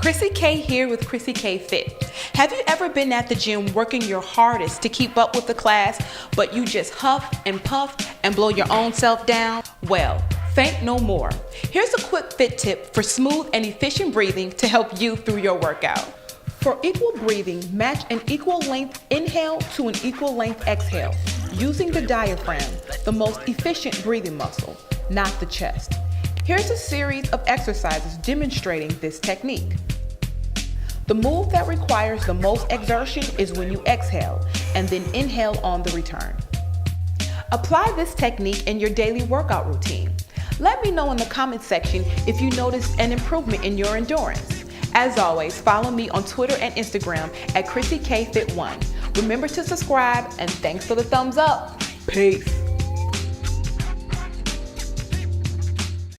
Chrissy K here with Chrissy K Fit. Have you ever been at the gym working your hardest to keep up with the class, but you just huff and puff and blow your own self down? Well, think no more. Here's a quick fit tip for smooth and efficient breathing to help you through your workout. For equal breathing, match an equal length inhale to an equal length exhale, using the diaphragm, the most efficient breathing muscle, not the chest. Here's a series of exercises demonstrating this technique. The move that requires the most exertion is when you exhale and then inhale on the return. Apply this technique in your daily workout routine. Let me know in the comments section if you noticed an improvement in your endurance. As always, follow me on Twitter and Instagram at ChrissyKFit1. Remember to subscribe, and thanks for the thumbs up. Peace.